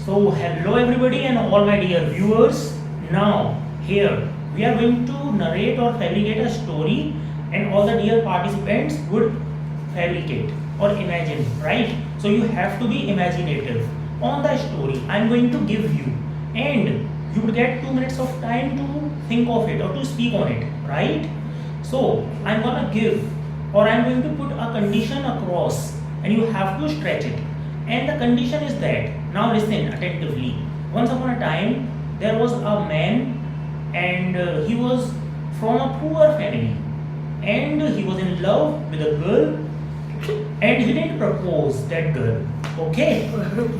So, hello everybody and all my dear viewers. Now, here we are going to narrate or fabricate a story, and all the dear participants would fabricate or imagine, right? So, you have to be imaginative on the story I'm going to give you, and you would get 2 minutes of time to think of it or to speak on it, right? So, I'm gonna give or I'm going to put a condition across, and you have to stretch it. And the condition is that, now listen attentively. Once upon a time, there was a man, and he was from a poor family, and he was in love with a girl, and he didn't propose that girl. Okay?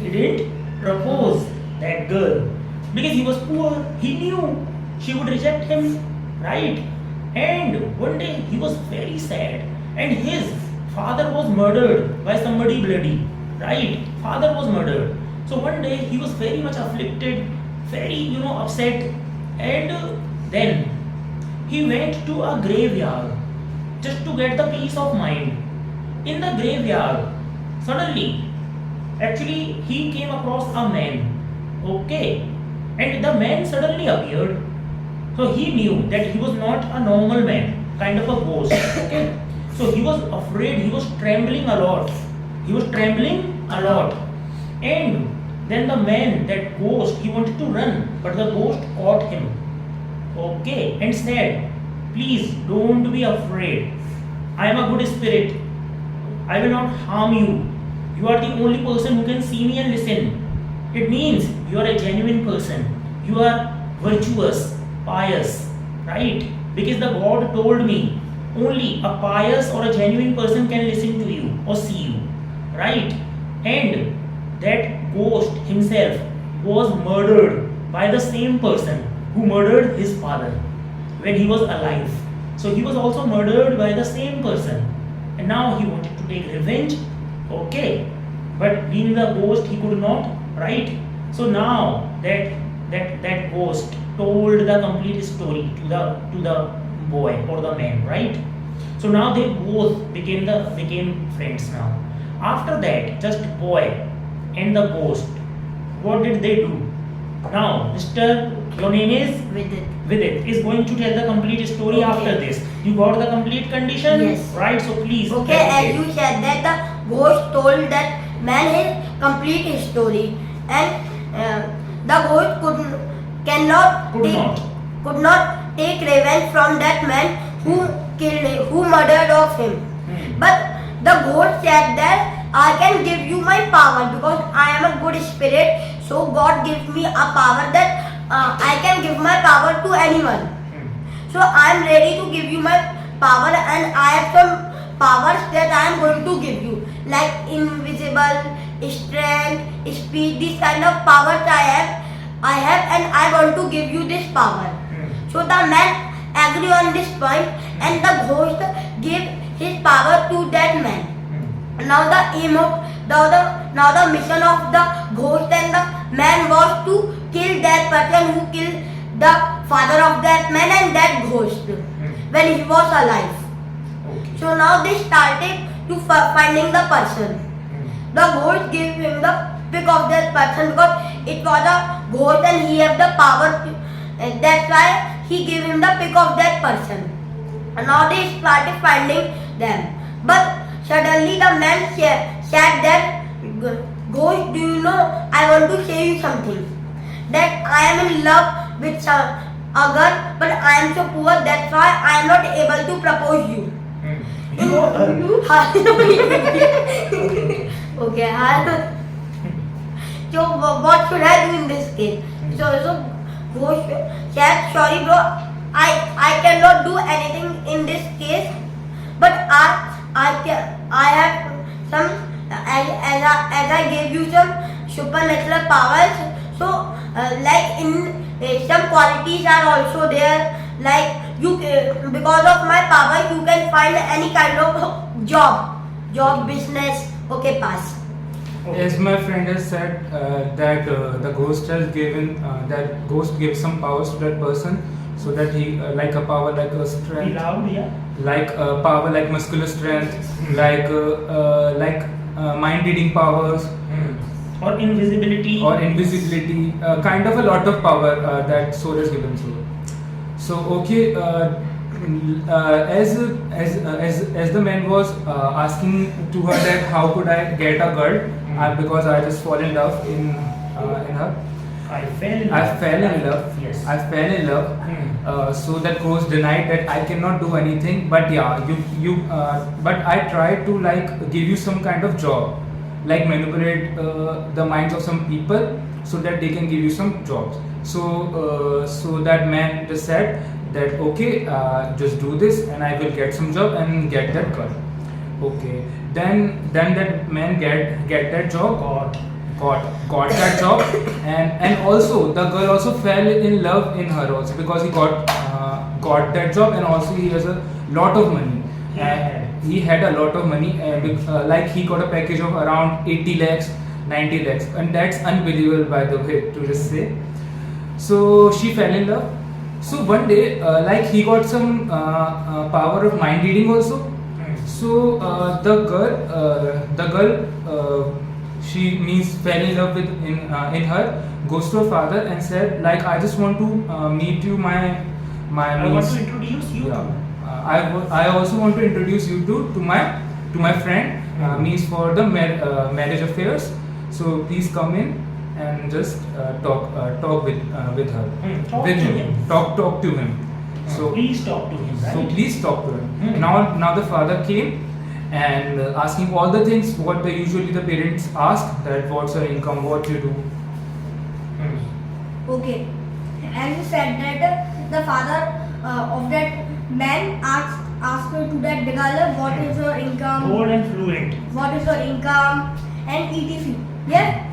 He didn't propose that girl because he was poor. He knew she would reject him, right? And one day he was very sad, and his father was murdered by somebody bloody, right? Father was murdered. So one day he was very much afflicted, very upset, and then he went to a graveyard just to get the peace of mind. In the graveyard, suddenly, actually, he came across a man. Okay, and the man suddenly appeared. So he knew that he was not a normal man, kind of a ghost. Okay, so he was afraid. He was trembling a lot. He was trembling a lot, and then the man, that ghost, he wanted to run, but the ghost caught him. Okay, and said, "Please don't be afraid. I am a good spirit. I will not harm you. You are the only person who can see me and listen. It means you are a genuine person. You are virtuous, pious, right? Because the God told me only a pious or a genuine person can listen to you or see you, right? And that ghost himself was murdered by the same person who murdered his father when he was alive. So he was also murdered by the same person, and now he wanted to take revenge. Okay, but being the ghost, he could not, right? So now that ghost told the complete story to the boy or the man, right? So now they both became friends now. After that, just boy and the ghost, what did they do? Now, Mr. Your name is Vidit is going to tell the complete story after this. You got the complete condition? Yes. Right, so please. Okay, as you said that the ghost told that man his complete story, and the ghost could not take revenge from that man who killed him, who murdered of him. But the ghost said that I can give you my power because I am a good spirit. So God gives me a power that I can give my power to anyone. So I am ready to give you my power, and I have some powers that I am going to give you, like invisible, strength, speed. This kind of powers I have, and I want to give you this power. So the man agreed on this point, and the ghost gave his power to that man. Now the aim of the mission of the ghost and the man was to kill that person who killed the father of that man and that ghost when he was alive. Okay. So now they started to finding the person. The ghost gave him the pick of that person because it was a ghost and he had the power to, and that's why he gave him the pick of that person. And now they started finding them. But suddenly the man said that, "Ghost, do you know, I want to say you something. That I am in love with a girl, but I am so poor, that's why I am not able to propose you." Okay, so what should I do in this case? So Ghost said, "Sorry bro, I cannot do anything in this case, but I have some, as I gave you some supernatural powers, so like in some qualities are also there, like you because of my power you can find any kind of job, business. Okay, pass. As my friend has said that the ghost has given that ghost gives some powers to that person, so that he like a power like a Be strength, loud, yeah. like a power like muscular strength, like mind reading powers, or invisibility. Kind of a lot of power that soul is given to. So okay, as the man was asking to her that how could I get a girl, because I just fall in love in her. I fell in love. I fell in love. Yes. I fell in love. So that ghost denied that I cannot do anything. But yeah, but I tried to like give you some kind of job, like manipulate the minds of some people so that they can give you some jobs. So that man just said that okay, just do this and I will get some job and get that girl. Okay. Then that man get that job. Got that job, and also the girl also fell in love in her also, because he got that job, and also he has a lot of money. He had a lot of money, like he got a package of around 80 lakhs, 90 lakhs, and that's unbelievable, by the way, to just say. So she fell in love. So one day, like he got some power of mind reading also. So the girl. She means fell in love in her, goes to her father and said like, I just want to meet you, I want to introduce you. Yeah, I also want to introduce you to my friend, means for the marriage affairs. So please come in and just talk with her, talk to him. So please talk to him. Right? So please talk to him. Now the father came and asking all the things what usually the parents ask, that what's your income, what you do. Okay, as you said that the father of that man asked to that girl, what is your income, bold and fluent, what is your income, and etc. Yes,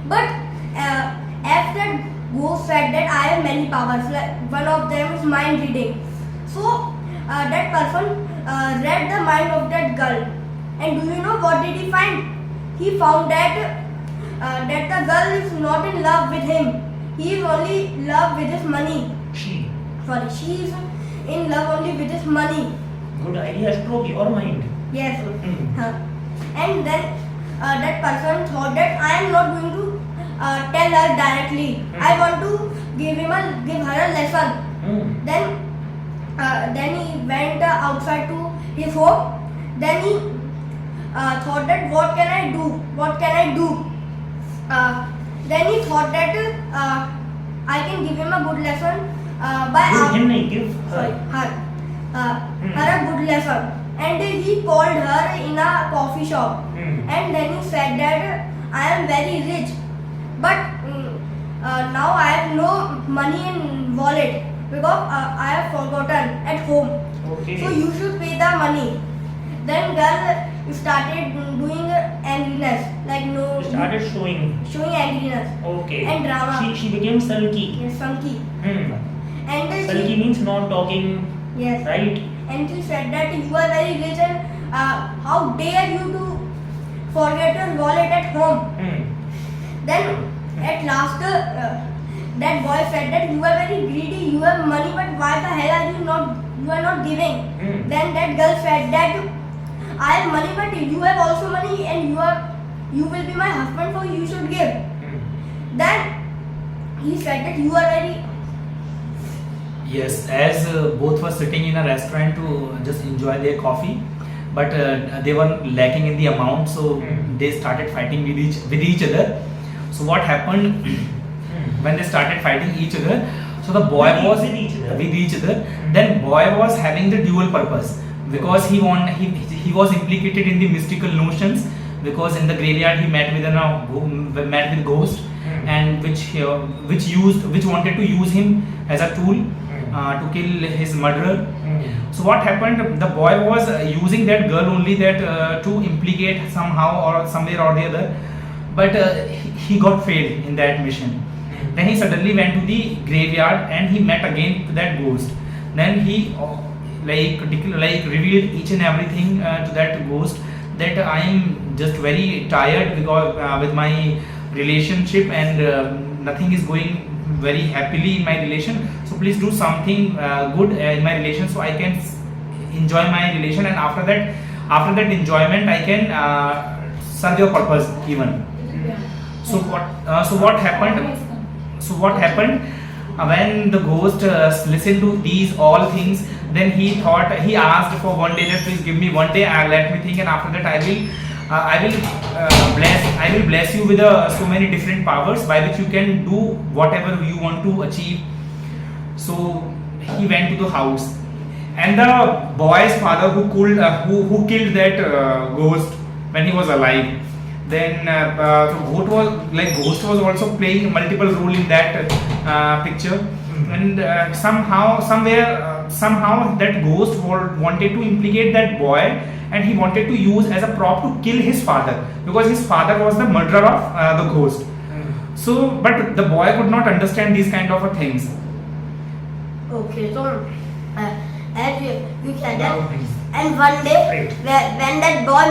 but as that ghost said that I have many powers, like one of them is mind reading. So that person read the mind of that girl, and do you know what did he find? He found that the girl is not in love with him. He is only in love with his money. She is in love only with his money. Good idea, stroke your mind. Yes. And then that person thought that I am not going to tell her directly. I want to give her a lesson. Then he went outside to his home. Then he thought that what can I do? Then he thought that I can give him a good lesson by give her. Her a good lesson. And he called her in a coffee shop. And then he said that I am very rich, but now I have no money in wallet because I have forgotten at home. Okay. So you should pay the money. Then girl started doing angriness, like no. Started showing angriness. Okay. And drama. She became sulky. Yes, sulky. And sulky means not talking. Yes. Right. And she said that you are very rich and how dare you to forget your wallet at home. Then at last that boy said that you are very greedy, you have money, but why the hell are you are not giving? Then that girl said that I have money, but you have also money, and you will be my husband, so you should give. Then he said that you are very. Yes, as both were sitting in a restaurant to just enjoy their coffee, but they were lacking in the amount, so they started fighting with each other. So what happened when they started fighting each other? So the boy was with each other. Then boy was having the dual purpose, because he was implicated in the mystical notions, because in the graveyard he met with ghost, and which wanted to use him as a tool to kill his murderer. So what happened? The boy was using that girl only to implicate somehow or somewhere or the other, but he got failed in that mission. Then he suddenly went to the graveyard and he met again that ghost. Then he revealed each and everything to that ghost, that I am just very tired because with my relationship, and nothing is going very happily in my relation. So please do something good in my relation, so I can enjoy my relation, and after that enjoyment I can serve your purpose even. So what happened? So what happened when the ghost listened to these all things? Then he asked for one day. That please give me one day. Let me think, and after that I will bless you with so many different powers by which you can do whatever you want to achieve. So he went to the house, and the boy's father who killed that ghost when he was alive. Then so ghost was also playing multiple role in that picture, and somehow that ghost wanted to implicate that boy, and he wanted to use as a prop to kill his father, because his father was the murderer of the ghost. So, but the boy could not understand these kind of things. Okay, so as you said that, and one day when that boy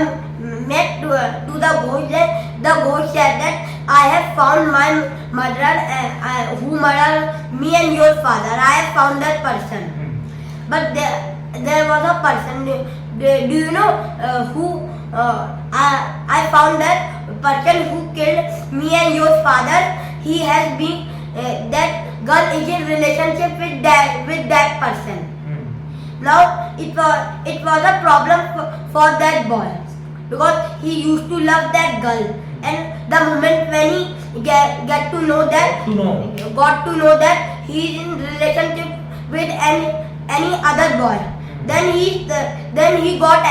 met to the ghost, the ghost said that I have found my murderer who murdered me and your father. I have found that person. But there was a person. Do you know who? I found that person who killed me and your father. He has been that girl is in relationship with that person. Now it was a problem for that boy, because he used to love that girl, and the moment when he got to know that he is in relationship with any other boy, then he got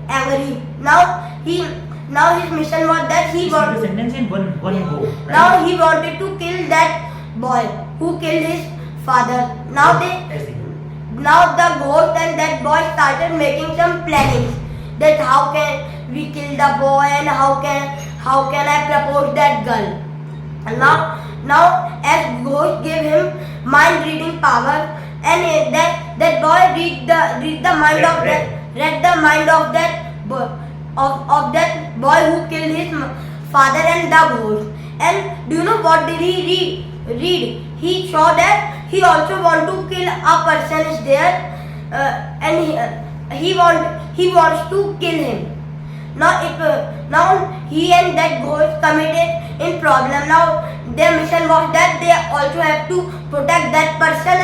angry. Now his mission was that he wanted. Sentence in one go. Right? Now he wanted to kill that boy who killed his father. Now the ghost and that boy started making some planning, that how can we kill the boy, and how can I propose that girl. And now as ghost gave him mind reading power, and that boy read the mind of that boy who killed his father and the ghost. And do you know what did he read? He saw that he also want to kill a person is there, and he wants to kill him. Now he and that ghost committed in problem. Now their mission was that they also have to protect that person,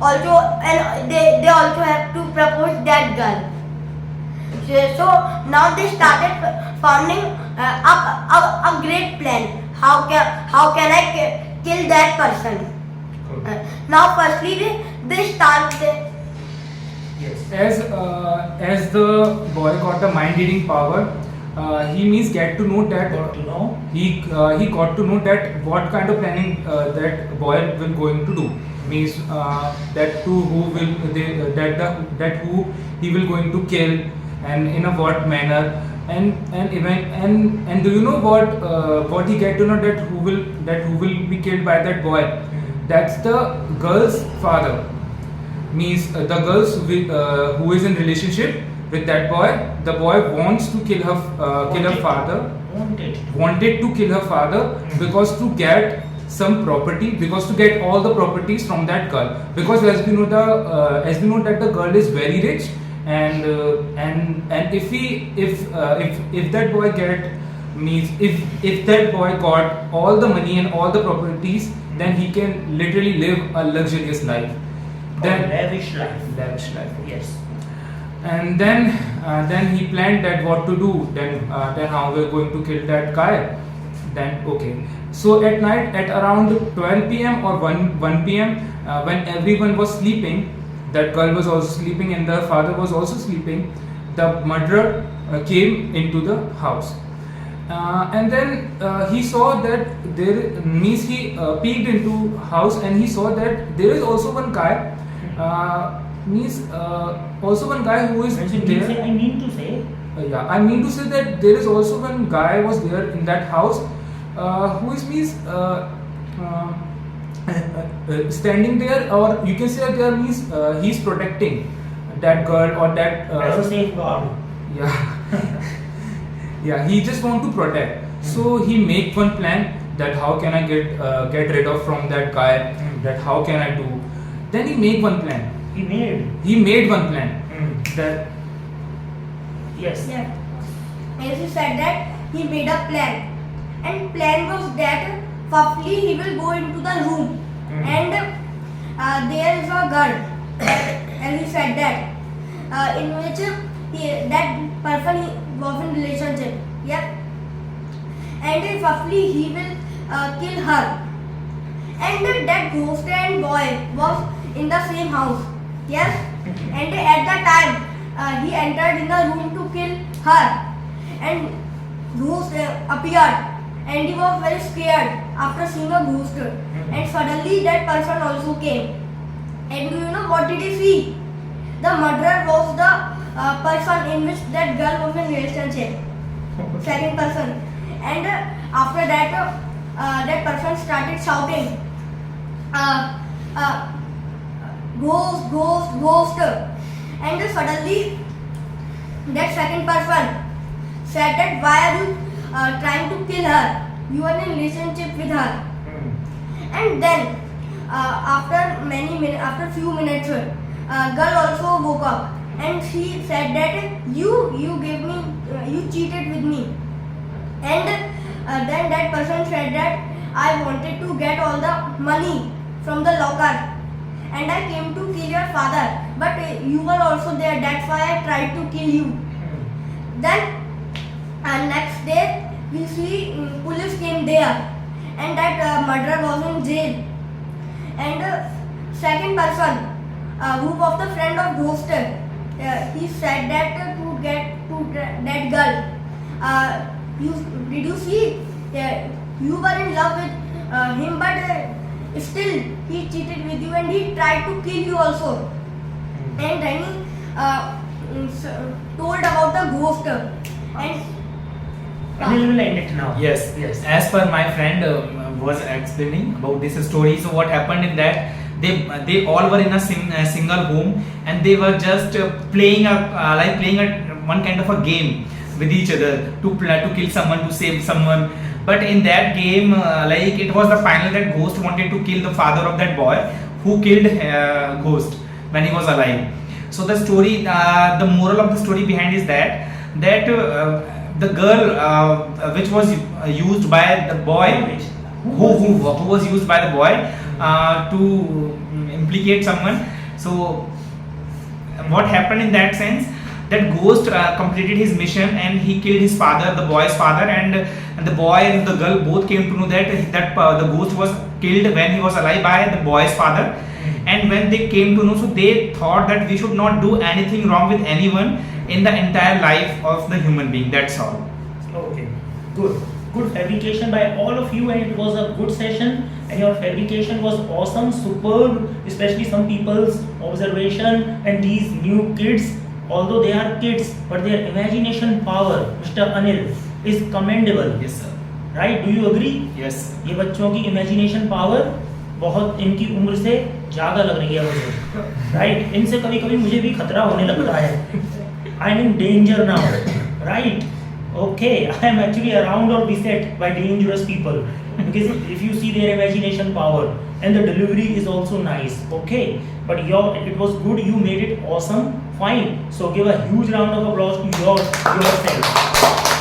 and they also have to propose that girl. So now they started founding a great plan. How can I kill that person? Now firstly they start. Yes. As the boy got the mind reading power, he means get to know that he got to know that what kind of planning that boy will going to do. Means that who he will going to kill, and in a what manner, and do you know what he get to know that who will be killed by that boy? That's the girl's father. Means the girl who is in relationship with that boy. The boy wants to kill her father. Wanted to kill her father because to get some property, because to get all the properties from that girl. Because as we know that the girl is very rich, and if that boy if that boy got all the money and all the properties, then he can literally live a luxurious life. Then lavish life. Yes. And then he planned that what to do. Then how we're going to kill that guy. Then okay. So at night at around 12 p.m. or 1 p.m. When everyone was sleeping, that girl was also sleeping and the father was also sleeping. The murderer came into the house. And then he saw that he peeked into house, and he saw that there is also one guy. Also one guy who is there. I mean to say that there is also one guy was there in that house, who is standing there, or you can say that there means he's protecting that girl or that. As a safeguard. Yeah. Yeah, he just want to protect. So he make one plan that how can I get rid of from that guy. That how can I do. Then he make one plan. He made one plan. That. Yes. Yeah. As you said that he made a plan. And plan was that firstly he will go into the room and there is a girl and he said that in which that person was in relationship. Yeah. And firstly he will kill her. And that ghost and boy was in the same house. Yes. And at the time he entered in the room to kill her. And ghost appeared. And he was very scared after seeing a ghost. And suddenly that person also came. And do you know what did he see? The murderer was the person in which that girl was in relationship. Second person. And after that, that person started shouting, ghost, ghost, ghost. And suddenly, that second person said that why are you trying to kill her? You are in a relationship with her. And then, after many minutes, after few minutes, girl also woke up and she said that you gave me, you cheated with me. And then that person said that I wanted to get all the money from the locker and I came to kill your father, but you were also there, that's why I tried to kill you. Then next day we see police came there and that murderer was in jail. And second person who was the friend of ghost, he said that to get to that girl, did you see you were in love with him, but still he cheated with you and he tried to kill you also. And then he told about the ghost. And Anil will end it now. Yes, Yes. as per my friend was explaining about this story, so what happened in that they all were in a single home and they were just playing one kind of a game with each other to kill someone, to save someone. But in that game, it was the final that ghost wanted to kill the father of that boy who killed ghost when he was alive. So the story, the moral of the story behind is that the girl which was used by the boy, who was used by the boy to implicate someone. So what happened in that sense, that ghost completed his mission and he killed his father, the boy's father, and the boy and the girl both came to know that the ghost was killed when he was alive by the boy's father. And when they came to know, so they thought that we should not do anything wrong with anyone in the entire life of the human being. That's all. Okay, good. Good fabrication by all of you, and it was a good session. And your fabrication was awesome, superb, especially some people's observation and these new kids. Although they are kids, but their imagination power, Mr. Anil, is commendable. Yes, sir. Right? Do you agree? Yes. ये बच्चों की imagination power बहुत इनकी उम्र से ज़्यादा लग रही है मुझे. Right? इनसे कभी-कभी मुझे भी खतरा होने लगता है. I'm in danger now. Right? Okay, I am actually around or beset by dangerous people. Because if you see their imagination power and the delivery is also nice. Okay, but it was good. You made it awesome. Fine. So give a huge round of applause to yourself.